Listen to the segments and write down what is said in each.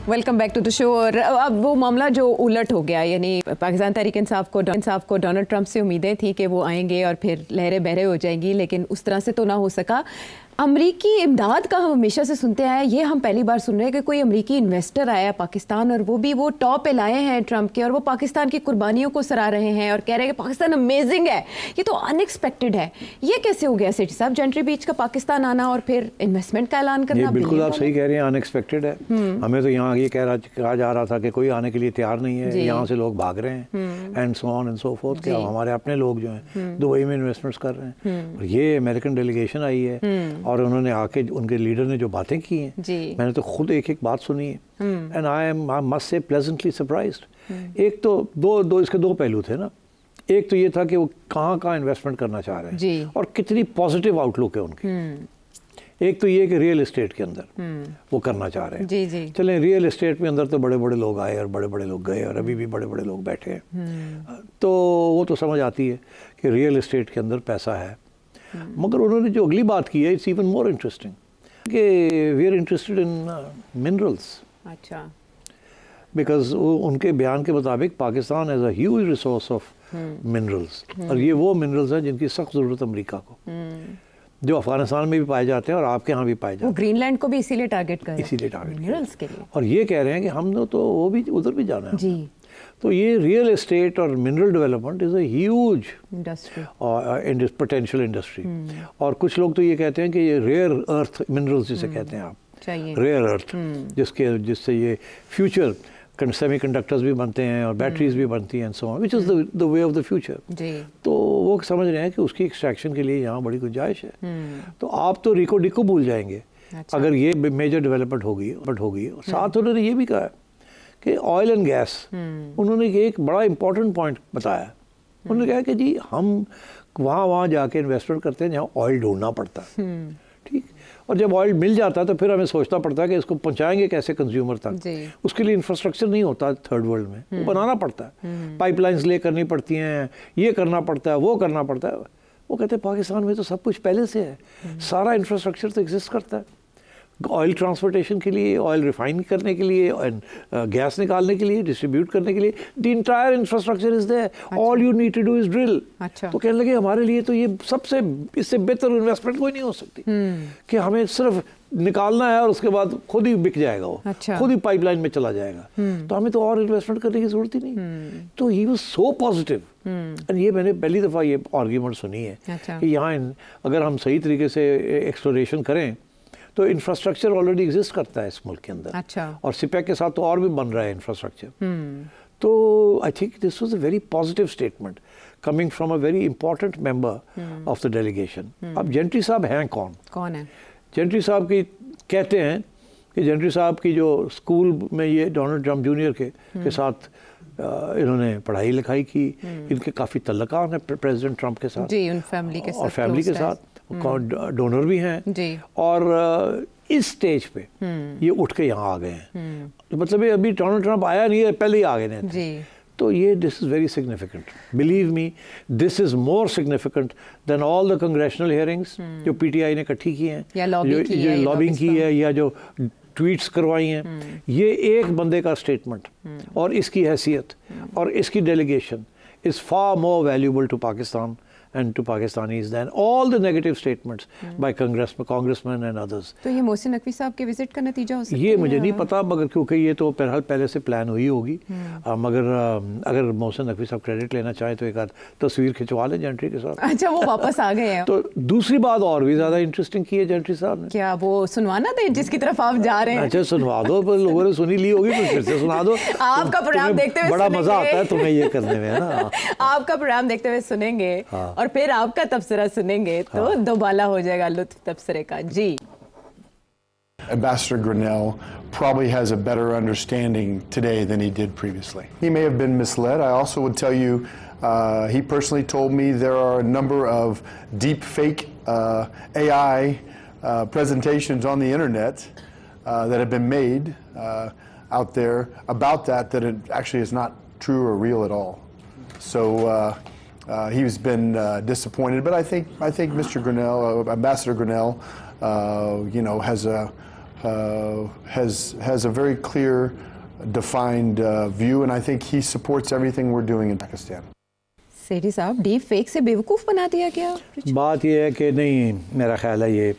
Welcome back to the show. और अब वो मामला जो उलट हो गया, यानी पाकिस्तान तहरीक इंसाफ को डोनाल्ड ट्रंप से उम्मीदें थी कि वो आएंगे और फिर लहरें बहरे हो जाएंगी, लेकिन उस तरह से तो ना हो सका। अमरीकी इमदाद का हम हमेशा से सुनते आए, ये हम पहली बार सुन रहे हैं कि कोई अमरीकी इन्वेस्टर आया पाकिस्तान, और वो भी वो टॉप पे लाए हैं ट्रंप के, और वो पाकिस्तान की कुर्बानियों को सराह रहे हैं और कह रहे हैं कि पाकिस्तान अमेजिंग है। ये तो अनएक्सपेक्टेड है। ये कैसे हो गया सेठी साहब, जेंट्री बीच का पाकिस्तान आना और फिर इन्वेस्टमेंट का ऐलान करना? बिल्कुल आप सही कह रहे हैं, अनएक्सपेक्टेड है। हमें तो यहाँ ये कहा जा रहा था कि कोई आने के लिए तैयार नहीं है, यहाँ से लोग भाग रहे हैं and so on and so fourth. क्या हमारे अपने लोग जो हैं दुबई में इन्वेस्टमेंट्स कर रहे हैं, और ये अमेरिकन डेलीगेशन आई है और उन्होंने आके उनके लीडर ने जो बातें की हैं, मैंने तो खुद एक एक बात सुनी है, and I must say pleasantly surprised. एक तो इसके दो पहलू थे ना। एक तो ये था कि वो कहाँ इन्वेस्टमेंट करना चाह रहे हैं और कितनी पॉजिटिव आउटलुक है उनकी। एक तो ये कि रियल एस्टेट के अंदर वो करना चाह रहे हैं। चलें, रियल एस्टेट में अंदर तो बड़े बड़े लोग आए और बड़े बड़े लोग गए, और अभी भी बड़े बड़े लोग बैठे हैं, तो वो तो समझ आती है कि रियल एस्टेट के अंदर पैसा है। मगर उन्होंने जो अगली बात की है, इट्स इवन मोर इंटरेस्टिंग, कि we are interested in minerals. अच्छा। बिकॉज उनके बयान के मुताबिक Pakistan has a huge resource of minerals, और ये वो मिनरल्स हैं जिनकी सख्त ज़रूरत अमेरिका को, जो अफगानिस्तान में भी पाए जाते हैं और आपके यहाँ भी पाए जाते हैं। ग्रीनलैंड को भी इसीलिए टारगेट कर रहे हैं, इसीलिए टारगेट मिनरल्स के लिए। और ये कह रहे हैं कि हमने तो वो भी उधर भी जाना है जी। तो ये रियल एस्टेट और mineral development is a huge industry, potential industry. और कुछ लोग तो ये कहते हैं कि ये रेयर अर्थ मिनरल्स जिसे कहते हैं आप, रेयर अर्थ, जिससे ये फ्यूचर सेमीकंडक्टर्स भी बनते हैं और बैटरीज भी बनती हैं, so which is the way of the future. तो वो समझ रहे हैं कि उसकी एक्सट्रैक्शन के लिए यहाँ बड़ी गुंजाइश है। तो आप तो रिको डिको भूल जाएंगे अगर ये मेजर डेवलपमेंट होगी। और साथ उन्होंने ये भी कहा कि ऑयल एंड गैस, उन्होंने एक बड़ा इंपॉर्टेंट पॉइंट बताया। उन्होंने कहा कि जी हम वहाँ जाके इन्वेस्टमेंट करते हैं जहाँ ऑयल ढूंढना पड़ता है, ठीक, और जब ऑयल मिल जाता है तो फिर हमें सोचना पड़ता है कि इसको पहुँचाएंगे कैसे कंज्यूमर तक। उसके लिए इंफ्रास्ट्रक्चर नहीं होता थर्ड वर्ल्ड में, वो बनाना पड़ता है, पाइपलाइंस ले करनी पड़ती हैं, ये करना पड़ता है, वो करना पड़ता है। वो कहते हैं पाकिस्तान में तो सब कुछ पहले से है, सारा इंफ्रास्ट्रक्चर तो एग्जिस्ट करता है, ऑयल ट्रांसपोर्टेशन के लिए, ऑयल रिफाइन करने के लिए, गैस निकालने के लिए, डिस्ट्रीब्यूट करने के लिए। The entire infrastructure is there, all you need to do is drill. तो कहने लगे हमारे लिए तो ये सबसे, इससे बेहतर इन्वेस्टमेंट कोई नहीं हो सकती कि हमें सिर्फ निकालना है और उसके बाद खुद ही बिक जाएगा वो, खुद ही पाइपलाइन में चला जाएगा, तो हमें तो और इन्वेस्टमेंट करने की जरूरत ही नहीं। तो ही वाज सो पॉजिटिव। और ये मैंने पहली दफ़ा ये आर्ग्यूमेंट सुनी है कि यहाँ अगर हम सही तरीके से एक्सप्लोरेशन करें तो इंफ्रास्ट्रक्चर ऑलरेडी एग्जिस्ट करता है इस मुल्क के अंदर। अच्छा। और सिपेक के साथ तो और भी बन रहा है इंफ्रास्ट्रक्चर। तो I think this was a very positive statement coming from a very important member of the delegation. अब जेंट्री साहब हैं कौन है? जेंट्री साहब की कहते हैं कि जेंट्री साहब की जो स्कूल में ये डोनाल्ड ट्रंप जूनियर के साथ इन्होंने पढ़ाई लिखाई की, इनके काफ़ी तल्लुकात हैं प्रेसिडेंट ट्रंप के साथ जी, उन फैमिली के साथ, और फैमिली के साथ डोनर भी हैं जी। और इस स्टेज पे ये उठ के यहाँ आ गए हैं, मतलब ये अभी डोनाल्ड ट्रंप आया नहीं है, पहले ही आ गए हैं जी। तो ये this is very significant, believe me, this is more significant then all the congressional hearings जो पीटीआई ने इकट्ठी की हैं, जो लॉबिंग की है या जो ट्वीट्स करवाई हैं। ये एक बंदे का स्टेटमेंट और इसकी हैसियत और इसकी delegation is far more valuable to Pakistan and to Pakistanis than all the negative statements by congressmen and others. तो ये मोहसिन नकवी साहब के विजिट का नतीजा हो सकता है? ये मुझे नहीं पता, मगर क्योंकि ये तो पहले से प्लान हुई होगी। मगर अगर मोहसिन नकवी साहब क्रेडिट लेना चाहें तो एक आध तस्वीर खिंचवा लें जेंट्री के साथ। अच्छा, वो वापस आ गए हैं। तो दूसरी बात और भी ज़्यादा इंटरेस्टिंग की है जेंट्री साहब ने। क्या वो सुनवाना था जिसकी तरफ आप जा रहे हैं? अच्छा सुनवा दो, पर लोगों ने सुनी ली होगी, फिर से सुना दो। आपका प्रोग्राम देखते हुए बड़ा मजा आता है तुम्हें ये करने में, है ना। आपका प्रोग्राम देखते हुए सुनेंगे और फिर आपका तबसरा सुनेंगे तो दोबाला हो जाएगा लुत्फ तबसरे का जी। Ambassador Grinnell probably has a better understanding today than he did previously. He may have been misled. I also would tell you, he personally told me there are a number of deep fake AI presentations on the internet that have been made out there about that it actually is not true or real at all. So he's been disappointed, but I think Mr. Grinnell, Ambassador Grinnell, has has a very clear, defined view, and I think he supports everything we're doing in Pakistan. सेठी साहब, deep fake से बेवकूफ़ बना दिया गया? बात ये है कि नहीं, मेरा ख्याल है ये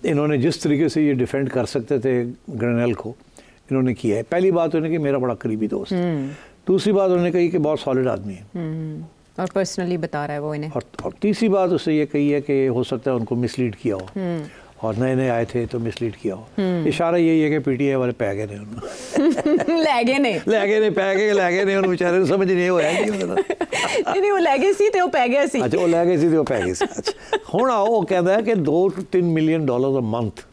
इन्होंने जिस तरीके से ये डिफेंड कर सकते थे ग्रेनेल को, इन्होंने किया है। पहली बात उन्होंने कि मेरा बड़ा करीबी दोस्त है, दूसरी बात उन्होंने कही कि बहुत सॉलिड आदमी है और पर्सनली बता रहा है वो इन्हें, और तीसरी बात उससे ये कही है कि हो सकता है उनको मिसलीड किया हो और नए नए आए थे तो मिसलीड किया हो। इशारा यही है कि पीटीआई वाले पै गए नहीं लैगे ने बेचारे ने समझ नहीं होया नहीं वो लैगे सी ते वो पै गए सी। अच्छा वो लैगे सी ते वो पै गए सी। अच्छा हुण आओ कहता है कि $2 to 3 million a month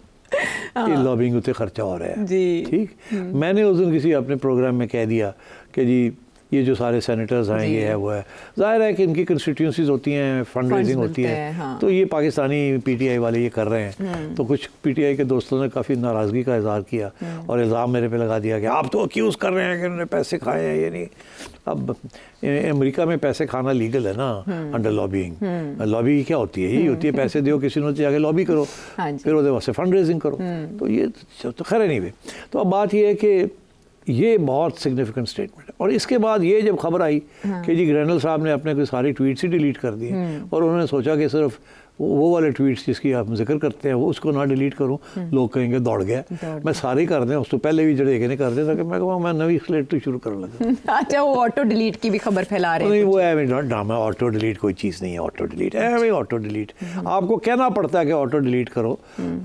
ये लॉबिंग उते खर्चा हो रहा है जी। ठीक, मैंने उस दिन किसी अपने प्रोग्राम में कह दिया कि जी ये जो सारे सेनेटर्स हैं ये है वो है, जाहिर है कि इनकी कंस्टिट्यूंसीज होती हैं, फंड रेजिंग होती है, हाँ। तो ये पाकिस्तानी पीटीआई वाले ये कर रहे हैं। तो कुछ पीटीआई के दोस्तों ने काफ़ी नाराज़गी का इजहार किया और इल्ज़ाम मेरे पे लगा दिया कि आप तो अक्यूज़ कर रहे हैं कि उन्होंने पैसे खाए हैं। ये नहीं, अब अमेरिका में पैसे खाना लीगल है ना अंडर लॉबिंग। लॉबी क्या होती है? यही होती है पैसे दो किसी ने जाके लॉबी करो, फिर उसके वास्ते फंड रेजिंग करो। तो ये तो खैर नहीं भी। तो अब बात ये है कि ये बहुत सिग्निफिकेंट स्टेटमेंट है। और इसके बाद ये जब खबर आई कि जी ग्रेनेल साहब ने अपने कोई सारे ट्वीट्स ही डिलीट कर दिए और उन्होंने सोचा कि सिर्फ वो वाले ट्वीट्स जिसकी आप जिक्र करते हैं वो उसको ना डिलीट करूं, लोग कहेंगे दौड़ गया, मैं सारे कर दें, उस तो पहले भी जड़े ने कर दे ताकि मैं कहूँ मैं नवी स्लेट तो शुरू करने लगा। अच्छा वो ऑटो डिलीट की भी खबर फैला रहे हैं? नहीं वो है ड्रामा, ऑटो डिलीट कोई चीज़ नहीं है। ऑटो डिलीट है भाई, ऑटो डिलीट आपको कहना पड़ता है कि ऑटो डिलीट करो,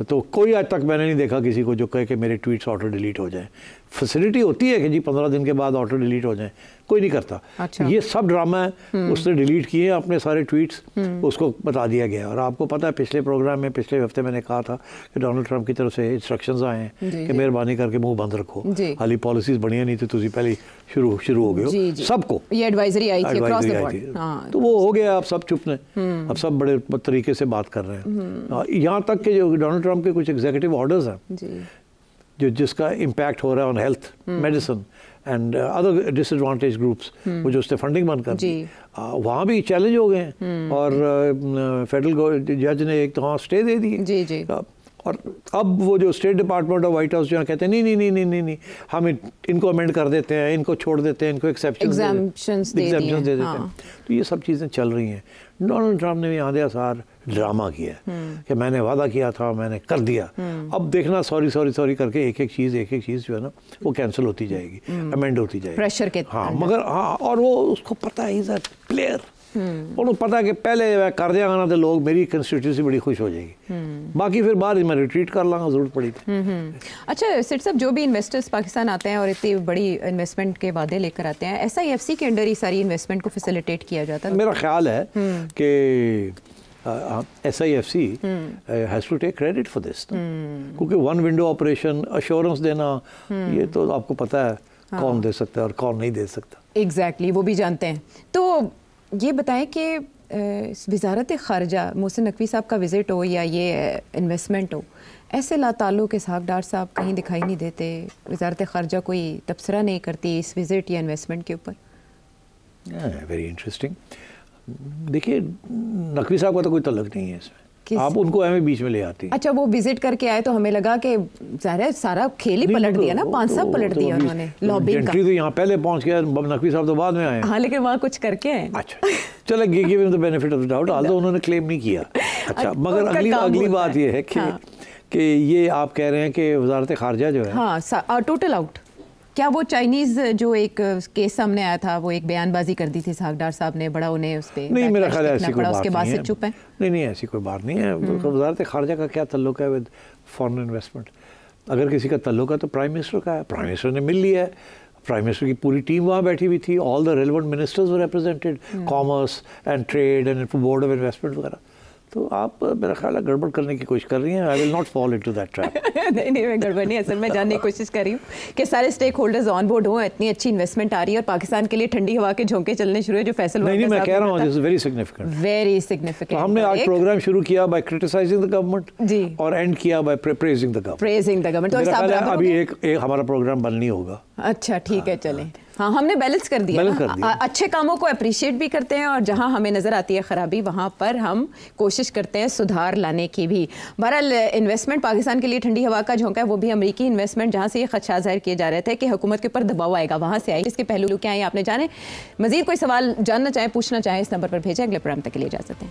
तो कोई आज तक मैंने नहीं देखा किसी को जो कहे कि मेरे ट्वीट्स ऑटो डिलीट हो जाए। फैसिलिटी होती है कि जी 15 दिन के बाद ऑटो डिलीट हो जाए, कोई नहीं करता। अच्छा। ये सब ड्रामा है, उसने डिलीट किए अपने सारे ट्वीट्स, उसको बता दिया गया। और आपको पता है पिछले प्रोग्राम में पिछले हफ्ते मैंने कहा था कि डोनाल्ड ट्रंप की तरफ से इंस्ट्रक्शंस आए हैं कि मेहरबानी करके मुंह बंद रखो, हाली पॉलिसीज बढ़िया नहीं थी, तुझे पहले शुरू हो गए हो। सबको ये एडवाइजरी आई थी अक्रॉस द बोर्ड, तो वो हो गया, अब सब चुप ने, अब सब बड़े तरीके से बात कर रहे हैं। यहाँ तक कि जो डोनाल्ड ट्रंप के कुछ एग्जीक्यूटिव ऑर्डर्स हैं जो जिसका इम्पैक्ट हो रहा है on health, medicine and other disadvantage groups, वो जो उससे फंडिंग बंद कर दी, वहाँ भी चैलेंज हो गए हैं और फेडरल जज ने एक तो वहाँ स्टे दे दी। और अब वो जो स्टेट डिपार्टमेंट और वाइट हाउस जो कहते हैं नहीं हम इनको अमेंड कर देते हैं, इनको छोड़ देते हैं, इनको एग्जेम्पशंस दे देते हैं। तो ये सब चीज़ें चल रही हैं। डोनाल्ड ट्रंप ने भी आधे सार ड्रामा किया कि मैंने वादा किया था, मैंने कर दिया। अब देखना सॉरी करके एक एक चीज़ जो है ना वो कैंसिल होती जाएगी, अमेंड होती जाएगी प्रेशर के। हाँ मगर हाँ, और वो उसको पता है इज अ प्लेयर, उनको पता है कि पहले मैं कर दिया ना तो लोग मेरी कंस्टिट्यूंसी बड़ी खुश हो जाएगी, बाकी फिर बाद में रिट्रीट कर लांगा जरूरत पड़ी थी। अच्छा सेठ साहब, जो भी इन्वेस्टर्स पाकिस्तान आते हैं और इतनी बड़ी इन्वेस्टमेंट के वादे लेकर आते हैं, SIFC के अंडर ही सारी इन्वेस्टमेंट को फैसिलिटेट किया जाता है? मेरा ख्याल है कि SIFC has to take credit for this, क्योंकि वन विंडो ऑपरेशन अश्योरेंस देना ये तो आपको पता है कौन दे सकता है और कौन नहीं दे सकता। एग्जैक्टली, वो भी जानते हैं। तो ये बताएं कि वजारत ख़ारजा मोहसिन नकवी साहब का विज़िट हो या ये इन्वेस्टमेंट हो, ऐसे लाताल्लुक़ इसहाक़ डार साहब कहीं दिखाई नहीं देते, वजारत ख़ारजा कोई तबसरा नहीं करती इस विज़िट या इन्वेस्टमेंट के ऊपर। Very interesting. देखिए नकवी साहब का तो कोई तल्लुक़ नहीं है इसमें, आप उनको हमें बीच में ले आती। अच्छा वो विजिट करके आए तो हमें लगा कि सारा खेल ही पलट दिया ना, 5 साल पलट दिया उन्होंने लॉबिंग का। तो यहाँ पहले पहुँच गया, नकवी साहब तो बाद में आए। हाँ लेकिन वहाँ कुछ करके आए। अच्छा चलो give him the benefit of the doubt, Aldous उन्होंने क्लेम नहीं किया। अच्छा मगर अगली बात ये है कि ये आप कह रहे हैं कि वजारत ख़ारजा जो है हाँ टोटल आउट, क्या वो चाइनीज़ जो एक केस सामने आया था वो एक बयानबाजी कर दी थी इसहाक़ डार साहब ने, बड़ा उन्हें उस पर नहीं, मेरा ख्याल है ऐसी कोई बात उसके बाद नहीं से चुप है। नहीं ऐसी कोई बात नहीं है। वजारत ख़ारजा का क्या तल्लुक़ है विद फॉरेन इन्वेस्टमेंट? अगर किसी का तल्लुक़ है तो प्राइम मिनिस्टर का है, प्राइम मिनिस्टर ने मिल लिया है, प्राइम मिनिस्टर की पूरी टीम वहाँ बैठी हुई थी, all the relevant ministers were represented, commerce and trade and board of investment वगैरह। तो आप मेरा ख्याल है गड़बड़ करने की कोशिश कर रही हैं। I will not fall into that trap. नहीं मैं गड़बड़ नहीं, असल में जानने की कोशिश कर रही हूँ कि सारे स्टेक होल्डर्स ऑन बोर्ड हों, इतनी अच्छी इन्वेस्टमेंट आ रही है और पाकिस्तान के लिए ठंडी हवा के झोंके चलने शुरू है जो फैसल। नहीं मैं कह रहा हूँ this is very significant, very significant. हमने आज प्रोग्राम शुरू किया बाय क्रिटिसाइजिंग द गवर्नमेंट जी और एंड किया बाय प्रेजिंग द गवर्नमेंट। तो अभी एक हमारा प्रोग्राम बननी होगा। अच्छा ठीक है चलें। हाँ, हमने बैलेंस कर दिया, अच्छे कामों को अप्रिशिएट भी करते हैं और जहाँ हमें नज़र आती है खराबी वहाँ पर हम कोशिश करते हैं सुधार लाने की भी। बहरहाल इन्वेस्टमेंट पाकिस्तान के लिए ठंडी हवा का झोंका है, वो भी अमेरिकी इन्वेस्टमेंट, जहाँ से ये खदशा जाहिर किए जा रहे थे कि हुकूमत के ऊपर दबाव आएगा, वहाँ से आई। इसके पहलू क्या है आपने जाने। मजीद कोई सवाल जानना चाहें, पूछना चाहें, इस नंबर पर भेजें। अगले प्रोग्राम तक के लिए इजाज़त दें।